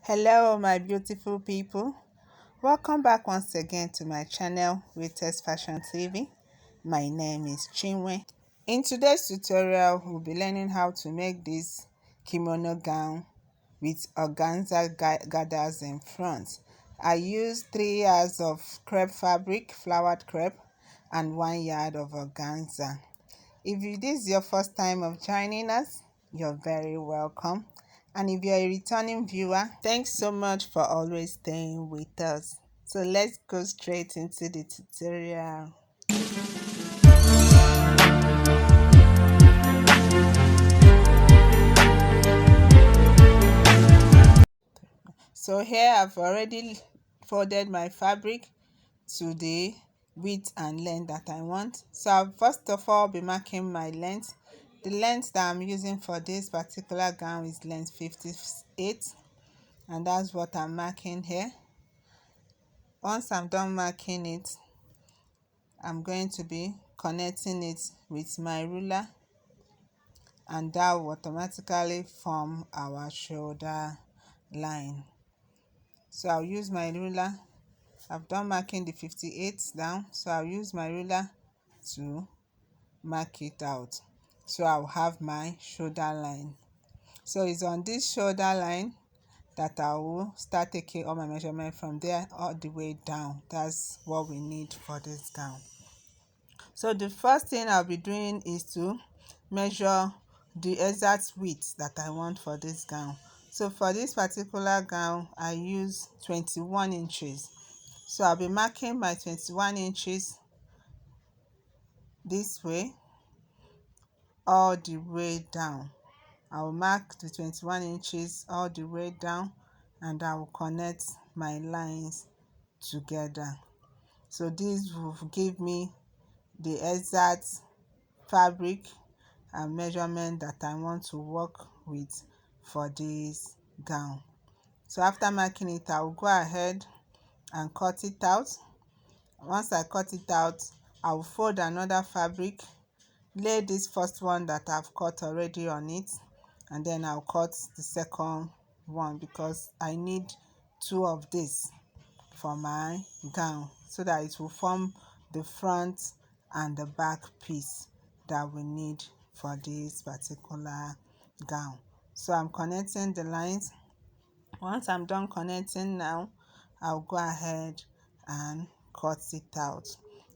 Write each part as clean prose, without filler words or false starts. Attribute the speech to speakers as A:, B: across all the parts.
A: Hello my beautiful people, welcome back once again to my channel Latest Fashion TV. My name is Chinwe. In today's tutorial we'll be learning how to make this kimono gown with organza gathers in front. I used 3 yards of crepe fabric, flowered crepe, and 1 yard of organza. If this is your first time of joining us, you're very welcome. And if you're a returning viewer, thanks so much for always staying with us. So let's go straight into the tutorial. So here I've already folded my fabric to the width and length that I want. So I'll first of all be marking my length. The length that I'm using for this particular gown is length 58, and that's what I'm marking here. Once I'm done marking it, I'm going to be connecting it with my ruler, and that will automatically form our shoulder line. So I'll use my ruler. I've done marking the 58 down, so I'll use my ruler to mark it out. So I'll have my shoulder line. So it's on this shoulder line that I will start taking all my measurement from there all the way down. That's what we need for this gown. So the first thing I'll be doing is to measure the exact width that I want for this gown. So for this particular gown I use 21 inches. So I'll be marking my 21 inches this way all the way down. I will mark the 21 inches all the way down, and I will connect my lines together. So this will give me the exact fabric and measurement that I want to work with for this gown. So after marking it, I will go ahead and cut it out. Once I cut it out, I will fold another fabric, lay this first one that I've cut already on it, and then I'll cut the second one because I need 2 of this for my gown so that it will form the front and the back piece that we need for this particular gown. So I'm connecting the lines. Once I'm done connecting now, I'll go ahead and cut it out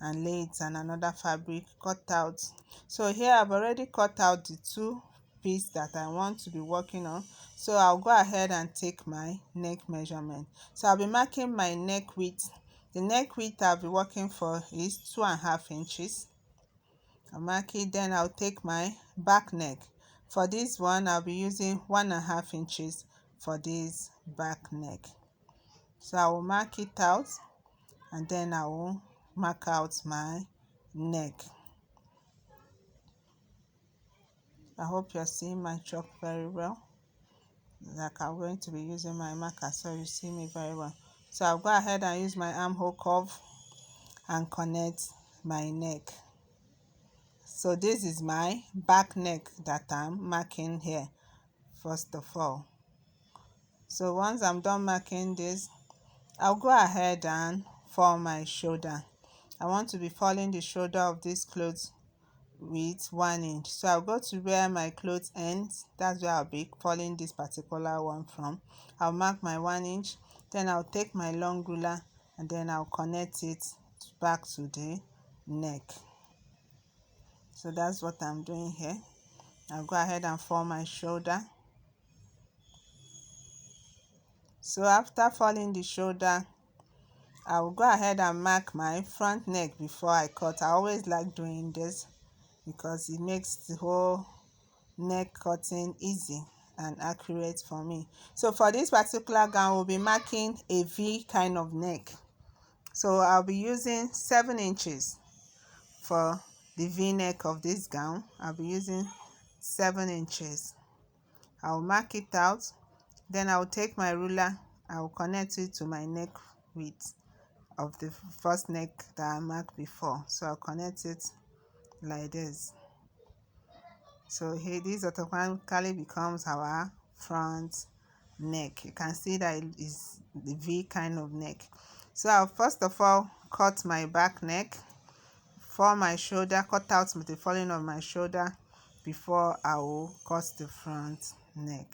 A: and lay it on another fabric, cut out. So here I've already cut out the 2 pieces that I want to be working on. So I'll go ahead and take my neck measurement. So I'll be marking my neck width. The neck width I'll be working for is 2.5 inches. I'll mark it, then I'll take my back neck. For this one I'll be using 1.5 inches for this back neck. So I will mark it out, and then I will mark out my neck. I hope you're seeing my chalk very well. Like I'm going to be using my marker so you see me very well. So I'll go ahead and use my armhole curve and connect my neck. So this is my back neck that I'm marking here first of all. So once I'm done marking this, I'll go ahead and form my shoulder. I want to be folding the shoulder of this clothes with 1 inch. So I'll go to where my clothes ends. That's where I'll be folding this particular one from. I'll mark my 1 inch. Then I'll take my long ruler and then I'll connect it back to the neck. So that's what I'm doing here. I'll go ahead and form my shoulder. So after folding the shoulder, I will go ahead and mark my front neck before I cut. I always like doing this because it makes the whole neck cutting easy and accurate for me. So for this particular gown, we'll be marking a V kind of neck. So I'll be using 7 inches for the V neck of this gown. I'll be using 7 inches. I'll mark it out. Then I'll take my ruler. I'll connect it to my neck width of the first neck that I marked before. So I'll connect it like this. So here this automatically becomes our front neck. You can see that it is the V kind of neck. So I'll first of all cut my back neck for my shoulder, cut out the falling of my shoulder before I will cut the front neck.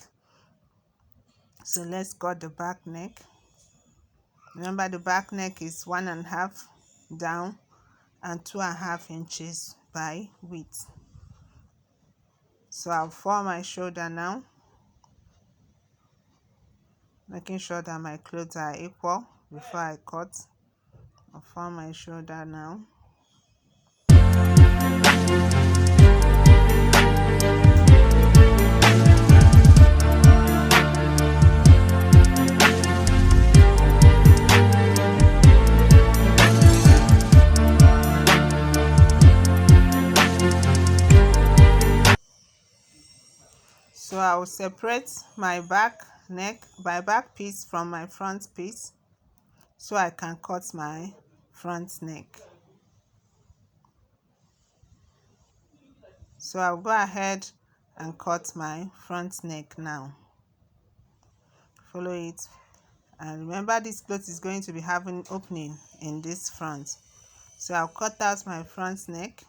A: So let's cut the back neck. Remember, the back neck is 1.5 down and 2.5 inches by width. So I'll form my shoulder now, making sure that my clothes are equal before I cut. I'll form my shoulder now. So I will separate my back piece from my front piece so I can cut my front neck. So I'll go ahead and cut my front neck now. Follow it, and remember this cloth is going to be having opening in this front. So I'll cut out my front neck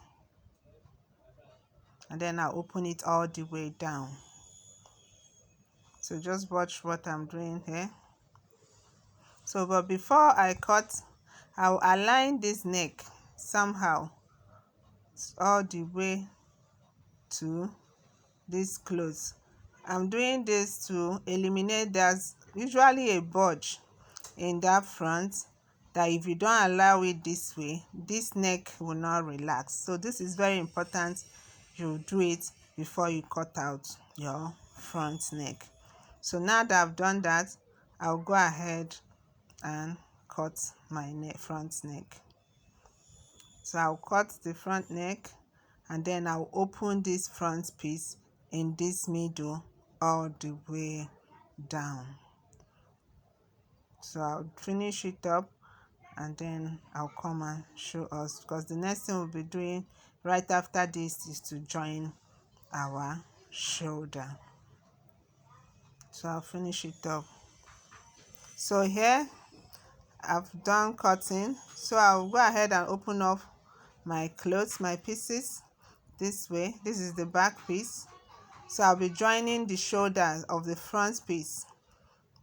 A: and then I'll open it all the way down. So just watch what I'm doing here. So but before I cut, I'll align this neck somehow all the way to this clothes. I'm doing this to eliminate, there's usually a bulge in that front that if you don't allow it this way, this neck will not relax. So this is very important. You do it before you cut out your front neck. So now that I've done that, I'll go ahead and cut my front neck. So I'll cut the front neck and then I'll open this front piece in this middle all the way down. So I'll finish it up and then I'll come and show us, because the next thing we'll be doing right after this is to join our shoulder. So I'll finish it up. So here I've done cutting, so I'll go ahead and open up my clothes, my pieces this way. This is the back piece, so I'll be joining the shoulders of the front piece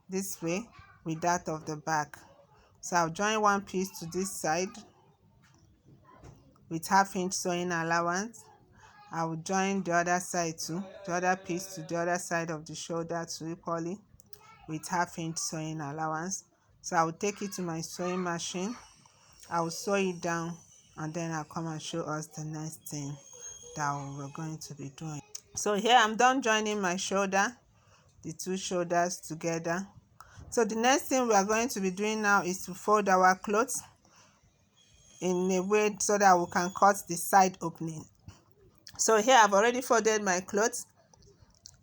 A: this way with that of the back. So I'll join one piece to this side with 1/2 inch sewing allowance. I will join the other side too, the other piece to the other side of the shoulder too, equally with 1/2 inch sewing allowance. So I will take it to my sewing machine, I will sew it down, and then I'll come and show us the next thing that we're going to be doing. So here I'm done joining my shoulder, the two shoulders together. So the next thing we are going to be doing now is to fold our clothes in a way so that we can cut the side opening. So here I've already folded my clothes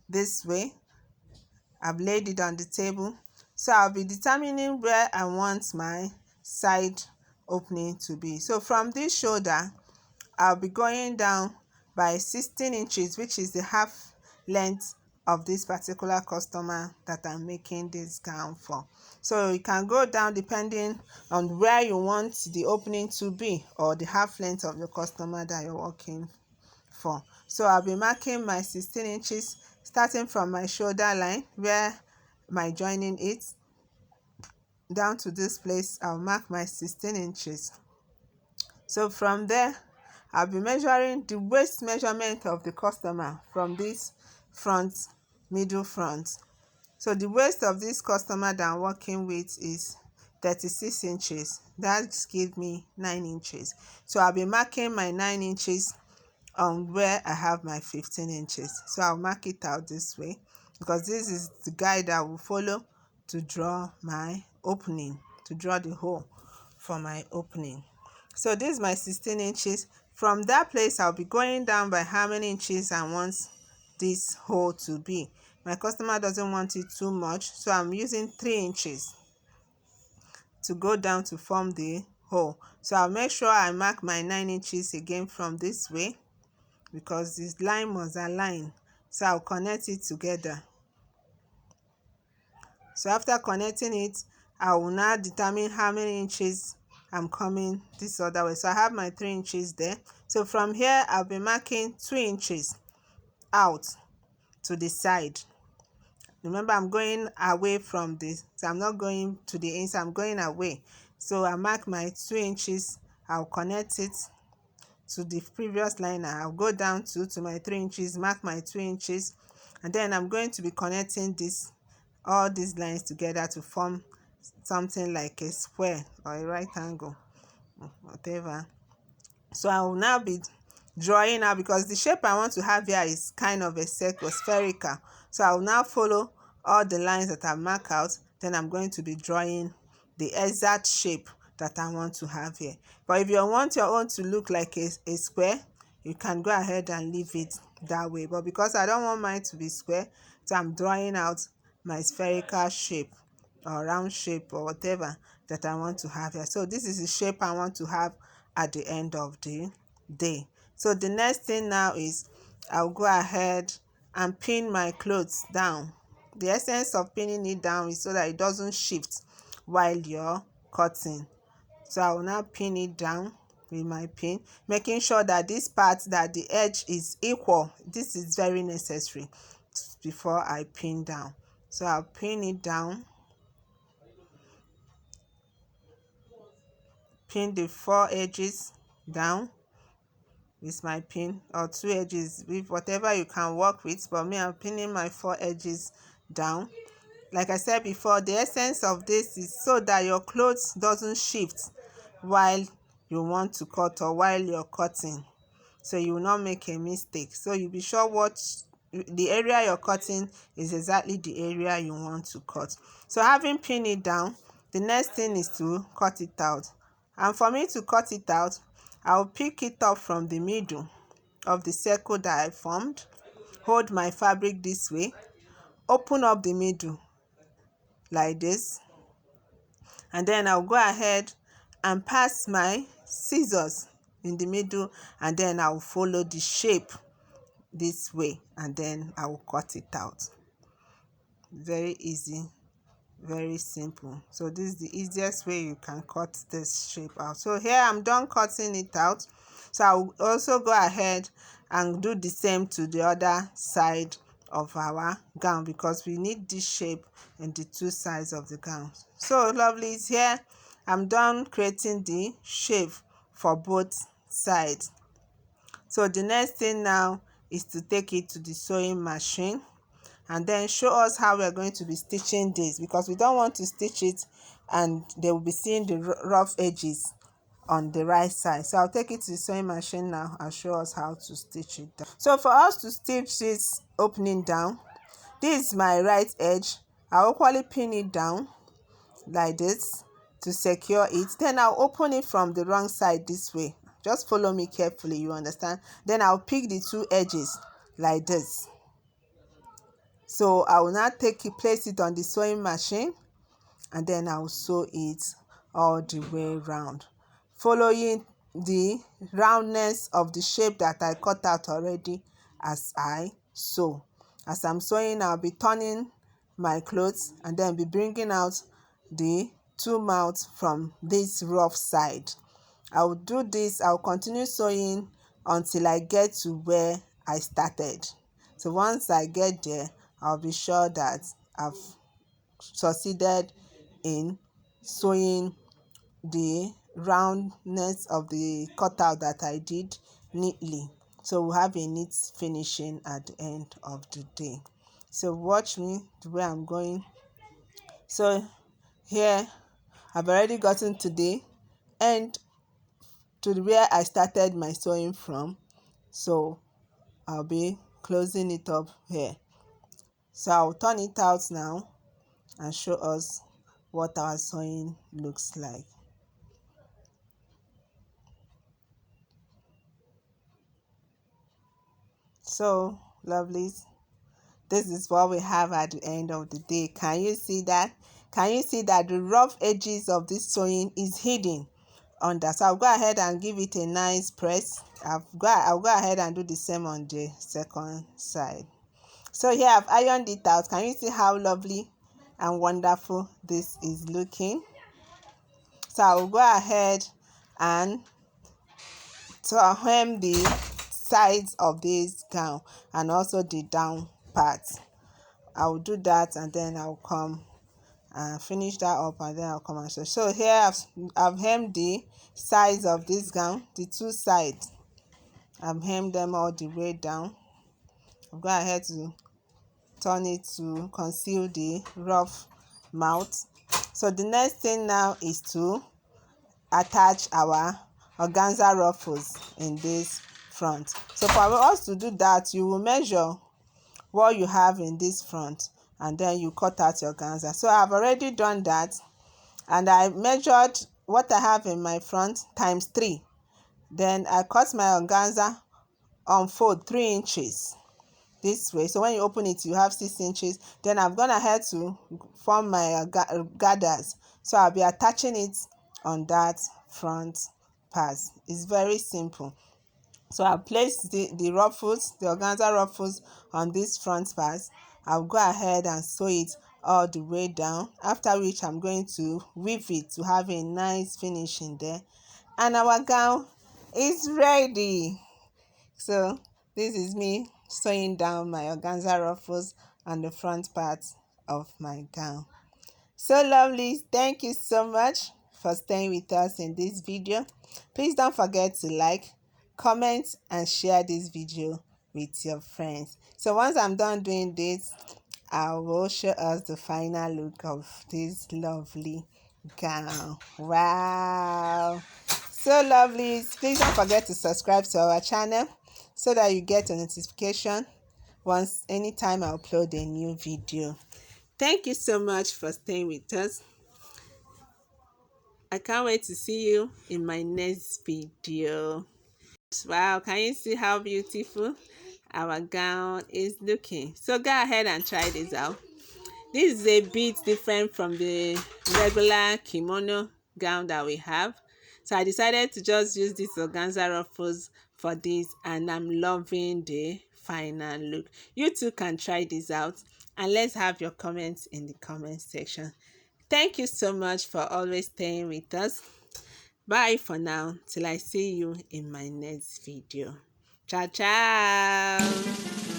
A: this way. I've laid it on the table. So I'll be determining where I want my side opening to be. So from this shoulder, I'll be going down by 16 inches, which is the half length of this particular customer that I'm making this gown for. So you can go down depending on where you want the opening to be, or the half length of the customer that you're working for. So I'll be marking my 16 inches starting from my shoulder line where my joining is down to this place. I'll mark my 16 inches. So from there, I'll be measuring the waist measurement of the customer from this middle front. So the waist of this customer that I'm working with is 36 inches. That gives me 9 inches. So I'll be marking my 9 inches on where I have my 15 inches. So I'll mark it out this way, because this is the guide I will follow to draw my opening, to draw the hole for my opening. So this is my 16 inches. From that place, I'll be going down by how many inches I want this hole to be. My customer doesn't want it too much, so I'm using 3 inches to go down to form the hole. So I'll make sure I mark my 9 inches again from this way, because this line must align. So I'll connect it together. So after connecting it, I will now determine how many inches I'm coming this other way. So I have my 3 inches there. So from here, I'll be marking 2 inches out to the side. Remember, I'm going away from this, so I'm not going to the inside, I'm going away. So I mark my 2 inches, I'll connect it to the previous line. I'll go down to my 3 inches, mark my 2 inches, and then I'm going to be connecting all these lines together to form something like a square or a right angle, whatever. So I will now be drawing now, because the shape I want to have here is kind of a circle, spherical. So I will now follow all the lines that I mark out. Then I'm going to be drawing the exact shape that I want to have here. But if you want your own to look like a square, you can go ahead and leave it that way. But because I don't want mine to be square, so I'm drawing out my spherical shape or round shape or whatever that I want to have here. So this is the shape I want to have at the end of the day. So the next thing now is I'll go ahead and pin my clothes down. The essence of pinning it down is so that it doesn't shift while you're cutting. So I will now pin it down with my pin, making sure that this part, that the edge is equal. This is very necessary before I pin down. So I'll pin it down, pin the 4 edges down with my pin, or 2 edges, with whatever you can work with. But me, I'm pinning my 4 edges down. Like I said before, the essence of this is so that your clothes doesn't shift while you want to cut or while you're cutting, so you will not make a mistake. So you be sure what the area you're cutting is exactly the area you want to cut. So having pinned it down, the next thing is to cut it out. And for me to cut it out, I'll pick it up from the middle of the circle that I formed, hold my fabric this way, open up the middle like this, and then I'll go ahead and pass my scissors in the middle, and then I'll follow the shape this way, and then I will cut it out. Very easy, very simple. So this is the easiest way you can cut this shape out. So here I'm done cutting it out. So I'll also go ahead and do the same to the other side of our gown, because we need this shape in the 2 sides of the gown. So lovely, it's here. I'm done creating the shape for both sides. So the next thing now is to take it to the sewing machine and then show us how we're going to be stitching this, because we don't want to stitch it and they will be seeing the rough edges on the right side. So I'll take it to the sewing machine now and show us how to stitch it down. So for us to stitch this opening down, this is my right edge. I'll equally pin it down like this to secure it. Then I'll open it from the wrong side this way. Just follow me carefully, you understand? Then I'll pick the 2 edges like this. So I will now place it on the sewing machine, and then I will sew it all the way round, following the roundness of the shape that I cut out already as I sew. As I'm sewing, I'll be turning my clothes and then be bringing out the 2 mouths from this rough side. I will do this, I'll continue sewing until I get to where I started. So once I get there, I'll be sure that I've succeeded in sewing the roundness of the cutout that I did neatly. So we'll have a neat finishing at the end of the day. So watch me the way I'm going. So here I've already gotten to the end, to where I started my sewing from. So I'll be closing it up here. So I'll turn it out now and show us what our sewing looks like. So lovelies, this is what we have at the end of the day. Can you see that? Can you see that the rough edges of this sewing is hidden under? So I'll go ahead and give it a nice press. I'll go ahead and do the same on the second side. So here I've ironed it out. Can you see how lovely and wonderful this is looking. So I will go ahead and to hem the sides of this gown and also the down part. I will do that and then I'll come and finish that up, and then I'll come and show. So here I've hemmed the sides of this gown, the two sides. I've hemmed them all the way down. I'll go ahead to turn it to conceal the rough mouth. So the next thing now is to attach our organza ruffles in this front. So for us to do that, you will measure what you have in this front and then you cut out your organza. So I've already done that, and I measured what I have in my front times 3. Then I cut my organza on fold 3 inches this way. So when you open it, you have 6 inches. Then I've gone ahead to form my gathers. So I'll be attaching it on that front part. It's very simple. So I'll place the ruffles, the organza ruffles on this front part. I'll go ahead and sew it all the way down, after which I'm going to weave it to have a nice finish in there. And our gown is ready. So this is me sewing down my organza ruffles on the front part of my gown. So lovely, thank you so much for staying with us in this video. Please don't forget to like, comment and share this video with your friends. So once I'm done doing this, I will show us the final look of this lovely gown. Wow, so lovely. Please don't forget to subscribe to our channel so that you get a notification once anytime I upload a new video. Thank you so much for staying with us. I can't wait to see you in my next video. Wow, can you see how beautiful our gown is looking? So go ahead and try this out. This is a bit different from the regular kimono gown that we have. So I decided to just use this organza ruffles for this, and I'm loving the final look. You too can try this out, and let's have your comments in the comment section. Thank you so much for always staying with us. Bye for now, till I see you in my next video. Ciao, ciao.